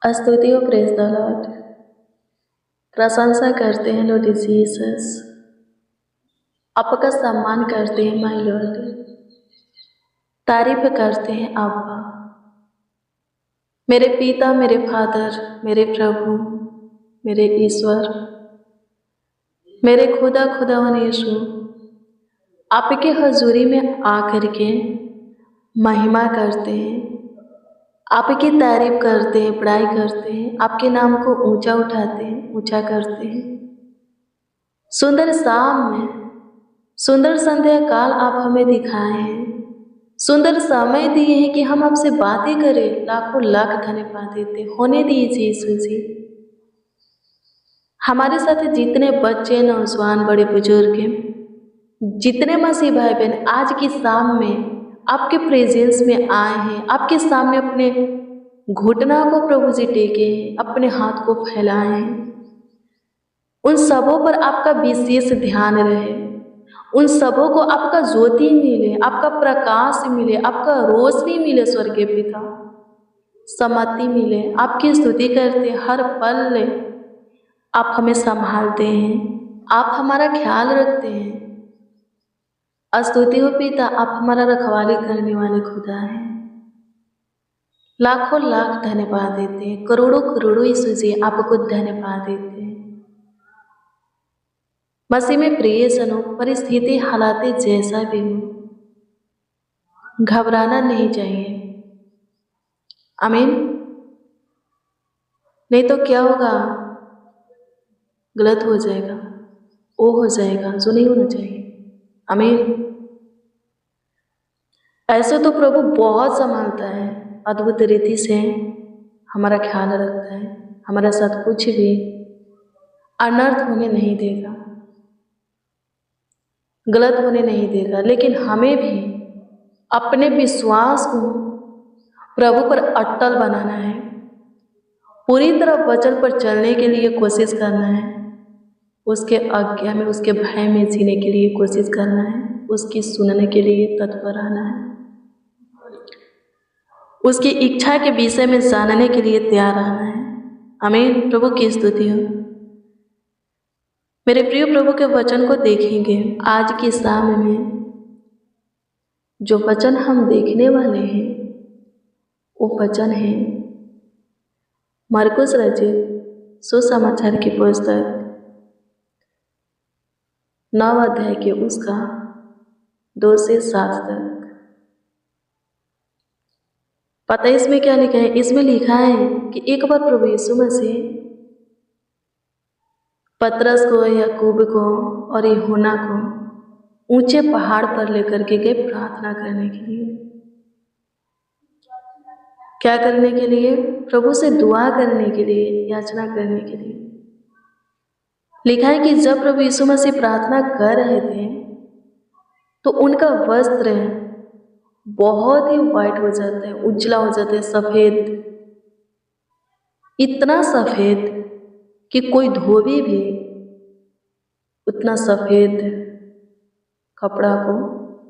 स्तुति हो, praise the Lord. प्रशंसा करते हैं लॉर्ड जीसस, आपका सम्मान करते हैं माय लॉर्ड, तारीफ करते हैं अब्बा, मेरे पिता, मेरे फादर, मेरे प्रभु, मेरे ईश्वर, मेरे खुदा खुदावन यीशु, आपके हजूरी में आकर के महिमा करते हैं, आपकी तारीफ करते हैं, बड़ाई करते हैं, आपके नाम को ऊंचा उठाते हैं, ऊंचा करते हैं। सुंदर शाम में, सुंदर संध्या काल आप हमें दिखाए हैं, सुंदर समय दिए हैं कि हम आपसे बातें करें। लाखों लाख धन्यवाद देते होने दीजिए यीशु जी। हमारे साथ जितने बच्चे, नौजवान, बड़े बुजुर्ग हैं, जितने मसीह भाई बहन आज की शाम में आपके प्रेजेंस में आए हैं, आपके सामने अपने घुटना को प्रभु जी टेके हैं, अपने हाथ को फैलाए हैं, उन सबों पर आपका विशेष ध्यान रहे, उन सबों को आपका ज्योति मिले, आपका प्रकाश मिले, आपका रोशनी मिले, स्वर्गीय पिता सम्मति मिले। आपकी स्तुति करते हर पल आप हमें संभालते हैं, आप हमारा ख्याल रखते हैं। स्तुति हो पिता, आप हमारा रखवाली करने वाले खुदा हैं। लाखों लाख धन्यवाद देते हैं, करोड़ों करोड़ों यीशु जी आपको धन्यवाद देते हैं। मसीह में प्रिय सनो, परिस्थिति हालात जैसा भी हो, घबराना नहीं चाहिए। आमीन। नहीं तो क्या होगा, गलत हो जाएगा, वो हो जाएगा जो नहीं होना चाहिए। आमीन। ऐसे तो प्रभु बहुत संभालता है, अद्भुत रीति से हमारा ख्याल रखता है, हमारे साथ कुछ भी अनर्थ होने नहीं देगा, गलत होने नहीं देगा। लेकिन हमें भी अपने विश्वास को प्रभु पर अटल बनाना है, पूरी तरह वचन पर चलने के लिए कोशिश करना है, उसके आज्ञा में, उसके भय में जीने के लिए कोशिश करना है, उसकी सुनने के लिए तत्पर रहना है, उसकी इच्छा के विषय में जानने के लिए तैयार रहना है। आमीन। प्रभु की स्तुति हो। मेरे प्रिय प्रभु के वचन को देखेंगे आज की शाम में। जो वचन हम देखने वाले हैं वो वचन है मरकुस रचित सुसमाचार की पुस्तक 9 अध्याय के उसका 2 से 7 तक। पता है इसमें क्या लिखा है? इसमें लिखा है कि एक बार प्रभु यीशु मसीह पतरस को, याकूब को और यूहन्ना को ऊंचे पहाड़ पर लेकर के गए प्रार्थना करने के लिए। क्या करने के लिए? प्रभु से दुआ करने के लिए, याचना करने के लिए। लिखा है कि जब प्रभु यीशु मसीह प्रार्थना कर रहे थे तो उनका वस्त्र बहुत ही व्हाइट हो जाता है, उजला हो जाता है, सफेद, इतना सफेद कि कोई धोबी भी उतना सफेद कपड़ा को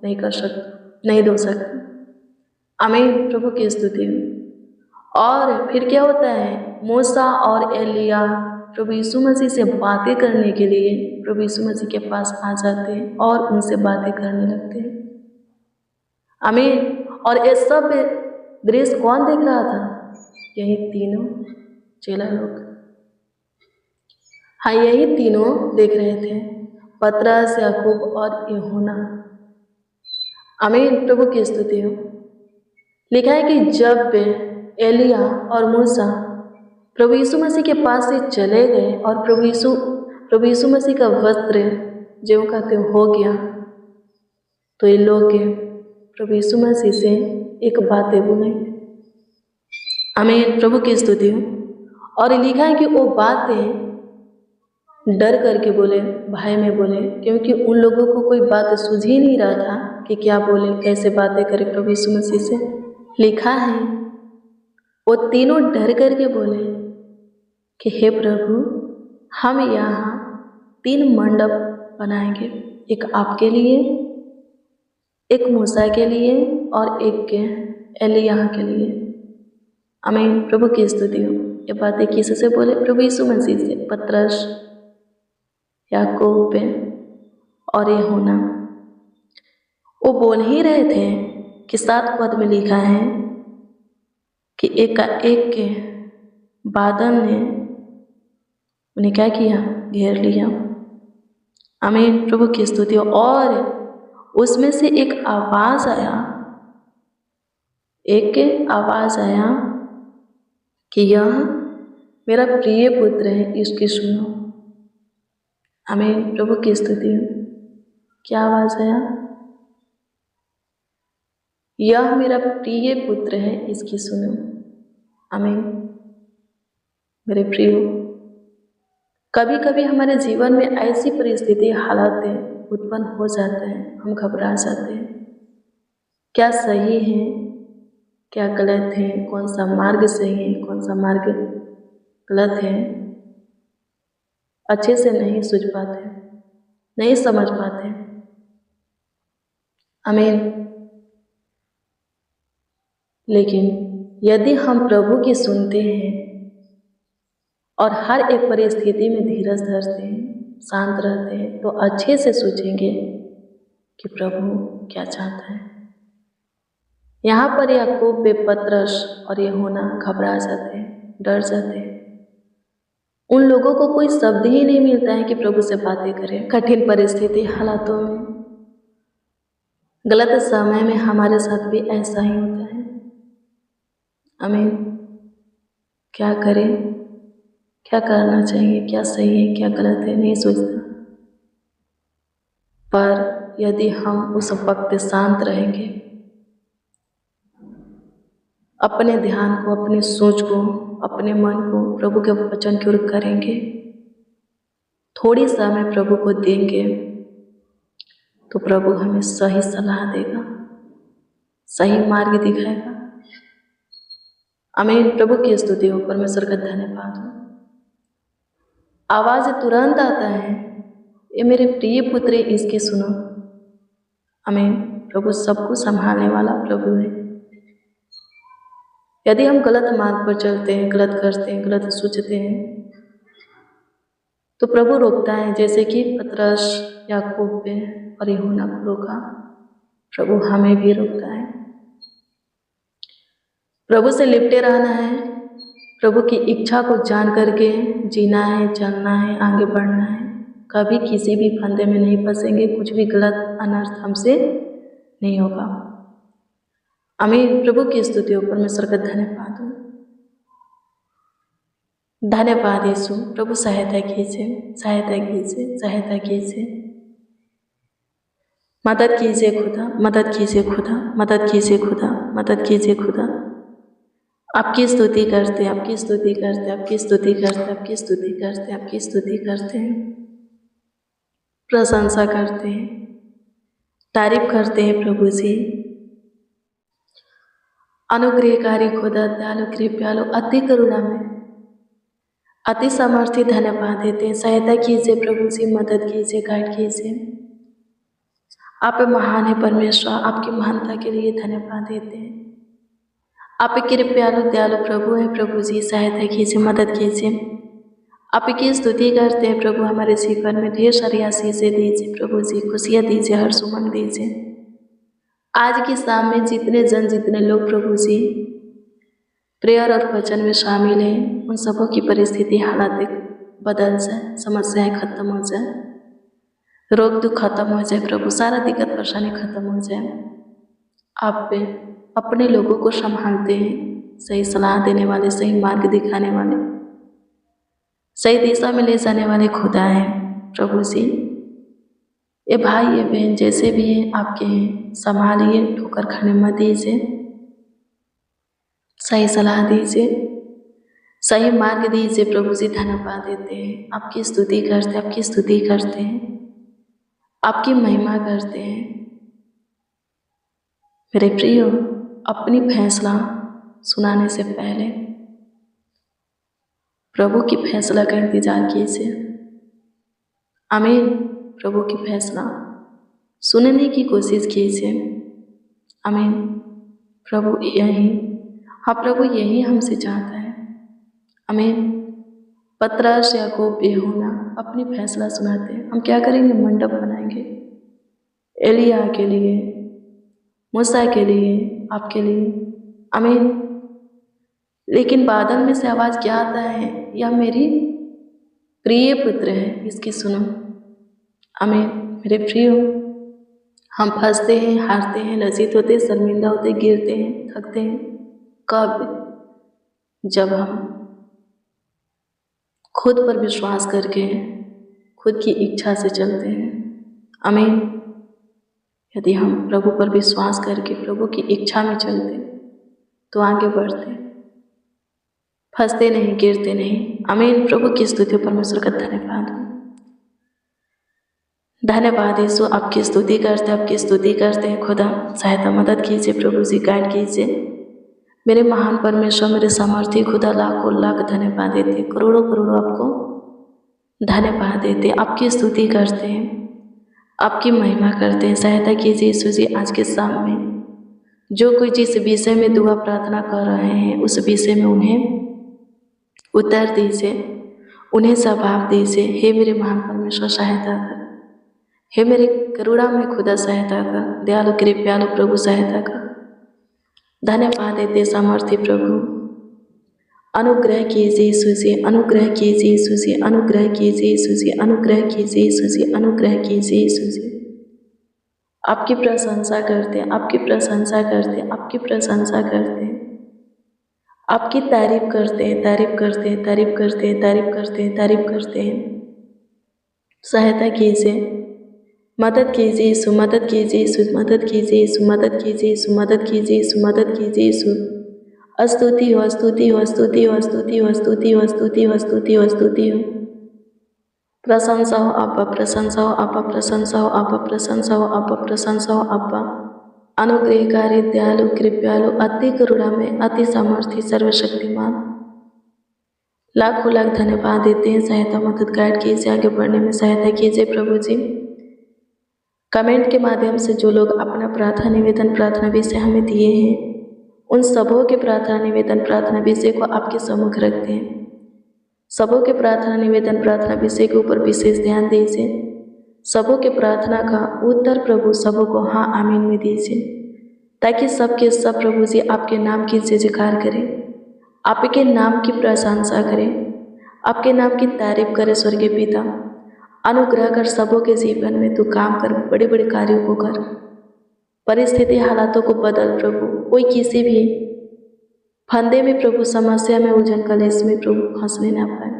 नहीं कर सकता, नहीं धो सकता। आमीन। प्रभु की स्तुति। और फिर क्या होता है? मूसा और एलिया प्रभु यीशु मसीह से बातें करने के लिए प्रभु यीशु मसीह के पास आ जाते हैं और उनसे बातें करने लगते हैं। आमीन। और ये सब दृश्य कौन देख रहा था? यही तीनों चेला लोग। हाँ, यही तीनों देख रहे थे, पतरस, याकूब और यूहन्ना। आमीन। प्रभु की स्तुति हो। लिखा है कि जब एलिया और मूसा प्रभु यीशु मसीह के पास से चले गए और प्रभु यीशु मसीह का वस्त्र जो कहते हो गया, तो ये लोग प्रभु यीशु मसीह से एक बातें बोले। आमीन। प्रभु की स्तुति हो। और लिखा है कि वो बातें डर करके बोले, भय में बोले, क्योंकि उन लोगों को कोई बात सूझ ही नहीं रहा था कि क्या बोले, कैसे बातें करें प्रभु यीशु मसीह से। लिखा है वो तीनों डर करके बोले कि हे प्रभु, हम यहाँ 3 मंडप बनाएंगे, एक आपके लिए, एक मूसा के लिए और एक एलिय्याह के लिए। आमीन। प्रभु की स्तुति हो। ये बातें किससे बोले? प्रभु यीशु मसीह से, पतरस, याकूब और यूहन्ना। वो बोल ही रहे थे कि 7 पद में लिखा है कि एकाएक के बादल ने उन्हें क्या किया? घेर लिया। आमीन, प्रभु की स्तुति हो। और उसमें से एक आवाज आया कि यह मेरा प्रिय पुत्र है, इसकी सुनो। आमीन, प्रभु की स्तुति हो। क्या आवाज आया? यह मेरा प्रिय पुत्र है, इसकी सुनो। आमीन, मेरे प्रियो, कभी कभी हमारे जीवन में ऐसी परिस्थिति, हालातें उत्पन्न हो जाते हैं, हम घबरा जाते हैं। क्या सही है, क्या गलत है, कौन सा मार्ग सही है, कौन सा मार्ग गलत है, अच्छे से नहीं सूझ पाते, नहीं समझ पाते। आमीन। लेकिन यदि हम प्रभु की सुनते हैं और हर एक परिस्थिति में धीरज धरते हैं, शांत रहते हैं, तो अच्छे से सोचेंगे कि प्रभु क्या चाहता है। यहाँ पर याकूब, पतरस और यूहन्ना घबरा जाते हैं, डर जाते हैं। उन लोगों को कोई शब्द ही नहीं मिलता है कि प्रभु से बातें करें। कठिन परिस्थिति, हालातों में, गलत समय में हमारे साथ भी ऐसा ही होता है। आमीन। क्या करें, क्या करना चाहिए, क्या सही है, क्या गलत है, नहीं सोचता। पर यदि हम उस वक्त शांत रहेंगे, अपने ध्यान को, अपनी सोच को, अपने मन को प्रभु के वचन की ओर करेंगे, थोड़ी समय प्रभु को देंगे, तो प्रभु हमें सही सलाह देगा, सही मार्ग दिखाएगा। आमीन, प्रभु की स्तुति हो, परमेश्वर का धन्यवाद हो। आवाज तुरंत आता है, ये मेरे प्रिय पुत्र, इसकी सुनो। आमीन, प्रभु सबको संभालने वाला प्रभु है। यदि हम गलत मार्ग पर चलते हैं, गलत करते हैं, गलत सोचते हैं, तो प्रभु रोकता है, जैसे कि पतरस, याकूब और यूहन्ना को रोका, प्रभु हमें भी रोकता है। प्रभु से लिपटे रहना है, प्रभु की इच्छा को जान करके जीना है, चलना है, आगे बढ़ना है। कभी किसी भी फंदे में नहीं फंसेंगे, कुछ भी गलत अनर्थ हमसे नहीं होगा। आमीन, प्रभु की स्तुति हो, परमेश्वर का धन्यवाद हो। धन्यवाद यीशु। प्रभु सहायता कीजिए, सहायता कीजिए, सहायता कीजिए, मदद कीजिए खुदा, मदद कीजिए खुदा, मदद कीजिए खुदा, मदद कीजिए खुदा। आपकी स्तुति करते, आपकी स्तुति करते, आपकी स्तुति करते, आपकी स्तुति करते, आपकी स्तुति करते हैं, प्रशंसा करते हैं, तारीफ करते हैं प्रभु जी। अनुग्रहकारी खुदा, दयालु, कृपालु, अति करुणा में, अति सामर्थ्य, धन्यवाद देते हैं। सहायता कीजिए प्रभु जी, मदद कीजिए, गाइड कीजिए। आप महान है परमेश्वर, आपकी महानता के लिए धन्यवाद देते हैं। आप कृपालु, दयालु प्रभु है प्रभु जी, सहायता कीजिए, मदद कीजिए। आपकी स्तुति करते हैं प्रभु, हमारे जीवन में ढेर सारी आशीषें दीजिए प्रभु जी, खुशियाँ दीजिए, हर सुमन दीजिए। आज की शाम में जितने लोग प्रभु जी प्रेयर और वचन में शामिल हैं, उन सबों की परिस्थिति, हालात बदल जाए, समस्याएं खत्म हो जाए, रोग दुख खत्म हो जाए प्रभु, सारा दिक्कत परेशानी खत्म हो जाए। आप पे अपने लोगों को संभालते हैं, सही सलाह देने वाले, सही मार्ग दिखाने वाले, सही दिशा में ले जाने वाले खुदा हैं प्रभु जी। ये भाई, ये बहन जैसे भी हैं आपके हैं, संभालिए, ठोकर खाने मत दीजिए, सही सलाह दीजिए, सही मार्ग दीजिए प्रभु जी। धन्यवाद देते हैं, आपकी स्तुति करते हैं, आपकी स्तुति करते हैं, आपकी महिमा करते हैं। मेरे प्रियो, अपनी फैसला सुनाने से पहले प्रभु की फैसला का इंतजार कीजिए। आमीन, प्रभु की फैसला सुनने की कोशिश कीजिए। आमीन, प्रभु यही, हाँ प्रभु यही हमसे चाहता है। आमीन। पतरस, याकूब, यूहन्ना अपनी फैसला सुनाते हैं। हम क्या करेंगे? मंडप बनाएंगे एलिया के लिए, मूसा के लिए, आपके लिए, आमीन। लेकिन बादल में से आवाज़ क्या आता है? यह मेरी प्रिय पुत्र है, इसकी सुनो। आमीन। मेरे प्रिय, हम फंसते हैं, हारते हैं, लज्जित होते हैं, शर्मिंदा होते हैं, गिरते हैं, थकते हैं। कब? जब हम खुद पर विश्वास करके खुद की इच्छा से चलते हैं। आमीन। यदि हम प्रभु पर विश्वास करके प्रभु की इच्छा में चलते तो आगे बढ़ते, फंसते नहीं, गिरते नहीं। आमीन। प्रभु की स्तुति, परमेश्वर का धन्यवाद हो। धन्यवाद यीशु, आपकी स्तुति करते हैं, आपकी स्तुति करते हैं। खुदा सहायता मदद कीजिए, प्रभु जी गाइड कीजिए। मेरे महान परमेश्वर, मेरे सामर्थी खुदा, लाखों लाख धन्यवाद देते, करोड़ों करोड़ों आपको धन्यवाद देते, आपकी स्तुति करते हैं, आपकी महिमा करते हैं। सहायता कीजिए यीशु जी, आज के शाम में जो कोई जिस विषय में दुआ प्रार्थना कर रहे हैं उस विषय में उन्हें उत्तर दीजिए, उन्हें स्वभाव दीजिए। हे मेरे महान परमेश्वर, सहायता कर। हे मेरे करुणा में खुदा, सहायता कर। दयालु कृपालु प्रभु, सहायता कर। धन्यवाद देते सामर्थ्य प्रभु, अनुग्रह कीजिए यीशु जी, अनुग्रह कीजिए यीशु जी, अनुग्रह कीजिए यीशु जी, अनुग्रह कीजिए यीशु जी, अनुग्रह कीजिए यीशु जी। आपकी प्रशंसा करते हैं, आपकी प्रशंसा करते हैं, आपकी प्रशंसा करते हैं, आपकी तारीफ करते हैं, तारीफ करते हैं, तारीफ करते हैं, तारीफ करते हैं, तारीफ करते हैं। सहायता कीजिए, मदद कीजिए यीशु, मदद कीजिए यीशु, मदद कीजिए यीशु, मदद कीजिए यीशु, मदद कीजिए यीशु, मदद कीजिए यीशु। स्तुति हो, स्तुति हो, स्तुति हो, स्तुति हो, स्तुति हो, स्तुति हो, स्तुति हो, स्तुति हो। प्रशंसा हो अब्बा, प्रशंसा हो अब्बा, प्रशंसा हो अब्बा, प्रशंसा हो अब्बा, प्रशंसा हो अब्बा। अनुग्रहकारी, दयालु, कृपालु, अति करुणा में, अति सामर्थ्य, सर्वशक्तिमान, लाखों लाख धन्यवाद देते हैं। सहायता मदद गाइड कीजिए, आगे बढ़ने में सहायता कीजिए प्रभु जी। कमेंट के माध्यम से जो लोग अपना प्रार्थना निवेदन, प्रार्थना विषय हमें दिए हैं, उन सबों के प्रार्थना निवेदन, प्रार्थना विषय को आपके सम्मुख रखते हैं। सबों के प्रार्थना निवेदन, प्रार्थना विषय के ऊपर विशेष ध्यान दीजिए। सबों के प्रार्थना का उत्तर प्रभु सबों को हाँ आमीन में दीजिए, ताकि सबके सब प्रभु जी आपके नाम की जय जयकार करें, आपके नाम की प्रशंसा करें, आपके नाम की तारीफ करें। स्वर्गीय पिता, अनुग्रह कर सबों के जीवन में तू काम कर, बड़े बड़े कार्यों को कर, परिस्थिति हालातों को बदल प्रभु। कोई किसी भी फंदे में प्रभु, समस्या में, उलझन कलेश में प्रभु फंसने ना पाए।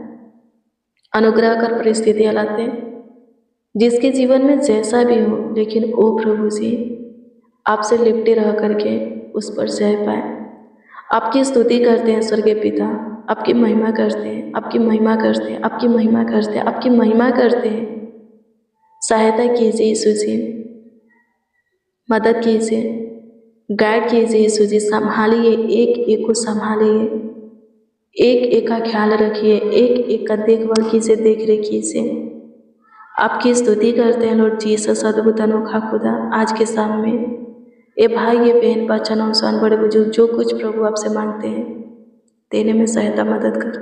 अनुग्रह कर परिस्थिति हालातें जिसके जीवन में जैसा भी हो, लेकिन ओ प्रभु जी आपसे लिपटे रह करके उस पर जय पाए। आपकी स्तुति करते हैं स्वर्गीय पिता, आपकी महिमा करते हैं, आपकी महिमा करते हैं, आपकी महिमा करते हैं, आपकी महिमा करते हैं। सहायता कीजिए यीशु जी, मदद कीजिए, गाइड कीजिए यीशु जी। संभालिए, एक एक को संभालिए, एक एक का ख्याल रखिए, एक एक का देखभाल कीजिए, देख रेख कीजिए। आपकी स्तुति करते हैं लॉर्ड जीसस, अद्भुत अनोखा खुदा। आज के शाम में ये भाई, ये बहन, बच्चा, नौजवान, बड़े बुजुर्ग जो कुछ प्रभु आपसे मांगते हैं देने में सहायता मदद कर।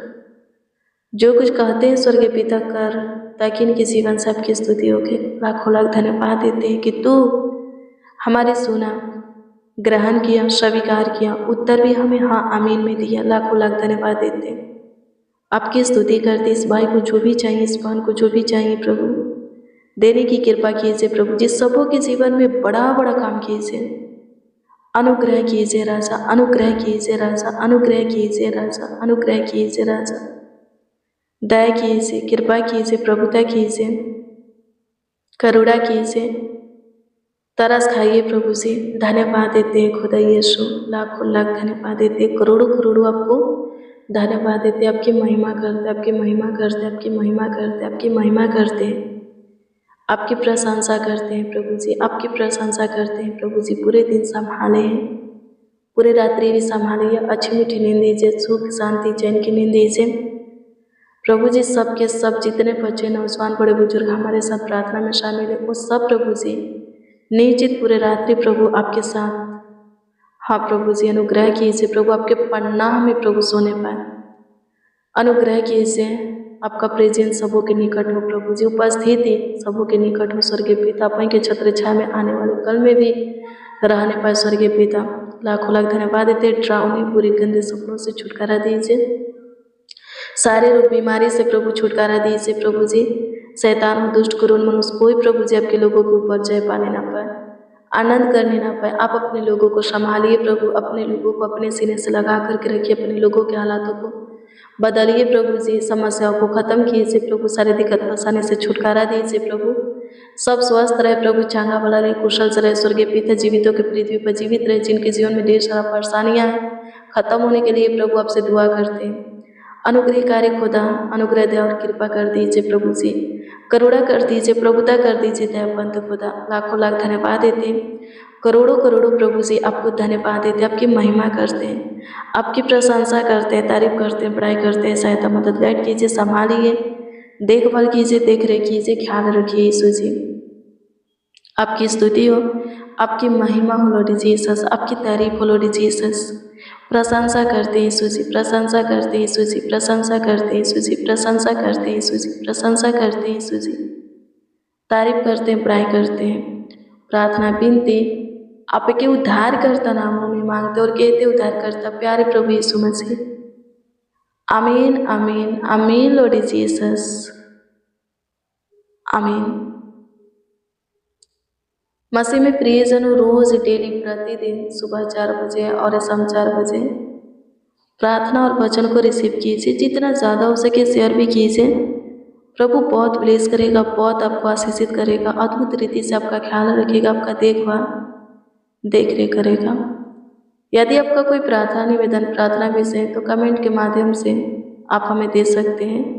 जो कुछ कहते हैं स्वर्गीय पिता कर, ताकि इनके जीवन से आपकी स्तुति होगी। लाखों लाख धन्यवाद देते हैं कि तू हमारे सुना, ग्रहण किया, स्वीकार किया, उत्तर भी हमें हाँ आमीन में दिया। लाखों लाख धन्यवाद देते हैं, आपकी स्तुति करते। इस भाई को जो भी चाहिए, इस बहन को जो भी चाहिए प्रभु देने की कृपा कीजिए प्रभु। जिस सबों के जीवन में बड़ा बड़ा काम कीजिए, अनुग्रह कीजिए राजा, अनुग्रह कीजिए राजा, अनुग्रह कीजिए राजा, अनुग्रह कीजिए राजा। दया कीजिए, कृपा कीजिए, प्रभुता कीजिए, करुणा कीजिए, तरस खाइए प्रभु से। धन्यवाद देते हैं खुदा यीशु, लाखों लाख धन्यवाद देते हैं, करोड़ों करोड़ों आपको धन्यवाद देते हैं। आपकी महिमा करते, आपकी महिमा करते, आपकी महिमा करते, आपकी महिमा करते, आपकी प्रशंसा करते हैं प्रभु जी, आपकी प्रशंसा करते हैं प्रभु जी। पूरे दिन संभाले हैं, पूरे रात्रि भी संभालिए, अच्छी मीठी नींद दीजिए, सुख शांति चैन की नींद दीजिए प्रभु जी। सबके सब जितने बच्चे, नौजवान, बड़े बुजुर्ग हमारे साथ प्रार्थना में शामिल है, वो सब प्रभु जी निश्चित पूरे रात्रि प्रभु आपके साथ, हाँ प्रभु जी अनुग्रह कीजिए प्रभु, आपके पन्ना में प्रभु सोने पाए। अनुग्रह कीजिए, आपका प्रेजेंस सबों के निकट हो प्रभु जी, उपस्थिति सबों के निकट हो स्वर्गीय पिता। अपने के छत्र छाया में आने वाले कल में भी रहने पाए स्वर्गीय पिता। लाखों लाख धन्यवाद देते। ड्राउनी पूरी गंदे सपनों से छुटकारा दीजिए, सारे रोग बीमारी से प्रभु छुटकारा दीजिए प्रभु जी। शैतान और दुष्ट क्रूर मनुष्य कोई प्रभु जी आपके लोगों के ऊपर जय पाने ना पाए, आनंद करने ना पाए। आप अपने लोगों को संभालिए प्रभु, अपने लोगों को अपने सीने से लगा करके रखिए, अपने लोगों के हालातों को बदलिए प्रभु जी, समस्याओं को खत्म कीजिए प्रभु, सारे दिक्कत परेशानी से छुटकारा दीजिए प्रभु। सब स्वस्थ रहे प्रभु, चांगा वाला रहे, कुशल से रहे स्वर्गीय पिता। जीवितों के पृथ्वी पर जीवित रहे, जिनके जीवन में ढेर सारा परेशानियां हैं खत्म होने के लिए प्रभु आपसे दुआ करते हैं। अनुग्रहकारी खुदा अनुग्रह दया और कृपा कर दीजिए प्रभु जी, करुणा कर दीजिए, प्रभुता कर दीजिए दयावंत खुदा। लाखों लाख धन्यवाद देते हैं, करोड़ों करोड़ों प्रभु जी आपको धन्यवाद देते हैं, आपकी महिमा करते हैं, आपकी प्रशंसा करते हैं, तारीफ करते हैं, बड़ाई करते हैं। सहायता मदद गाइड कीजिए, संभालिए, देखभाल कीजिए, देख रेख कीजिए, ख्याल रखिए यीशु जी। आपकी स्तुति हो, आपकी महिमा हो लॉर्ड जीसस, आपकी तारीफ हो लॉर्ड जीसस। प्रशंसा करते हैं यीशु जी, प्रशंसा करते हैं यीशु जी, प्रशंसा करते हैं यीशु जी, प्रशंसा करते हैं यीशु जी, प्रशंसा करते हैं यीशु जी। तारीफ करते हैं, बड़ाई करते हैं। प्रार्थना विनती आपके उद्धारकर्ता नामों में मांगते और कहते उद्धारकर्ता प्यारे प्रभु यीशु मसीह। आमीन आमीन आमीन लॉर्ड जीसस, आमीन। मसीह में प्रियजनों, रोज डेली प्रतिदिन सुबह 4 बजे और शाम 4 बजे प्रार्थना और वचन को रिसीव कीजिए, जितना ज़्यादा हो सके शेयर भी कीजिए। प्रभु बहुत ब्लेस करेगा, बहुत आपको आशीषित करेगा, अद्भुत रीति से आपका ख्याल रखेगा, आपका देखभाल देख रेख करेगा। यदि आपका कोई प्रार्थना निवेदन, प्रार्थना विषय तो कमेंट के माध्यम से आप हमें दे सकते हैं।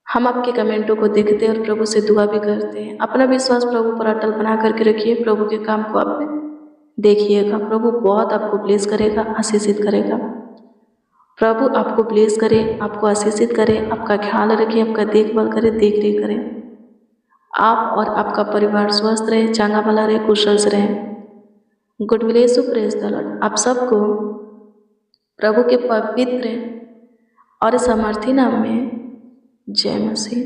हम आपके कमेंटों को देखते हैं और प्रभु से दुआ भी करते हैं। अपना विश्वास प्रभु पर अटल बना करके रखिए, प्रभु के काम को आप देखिएगा। प्रभु बहुत आपको ब्लेस करेगा, आशीषित करेगा। प्रभु आपको ब्लेस करे, आपको आशीषित करे, आपका ख्याल रखे, आपका देखभाल करे, देख रेख करे। आप और आपका परिवार स्वस्थ रहे, चांगा भला रहे, कुशल से रहे। Good bless you, praise the Lord. आप सबको प्रभु के पवित्र और सामर्थी नाम में जय मसीह।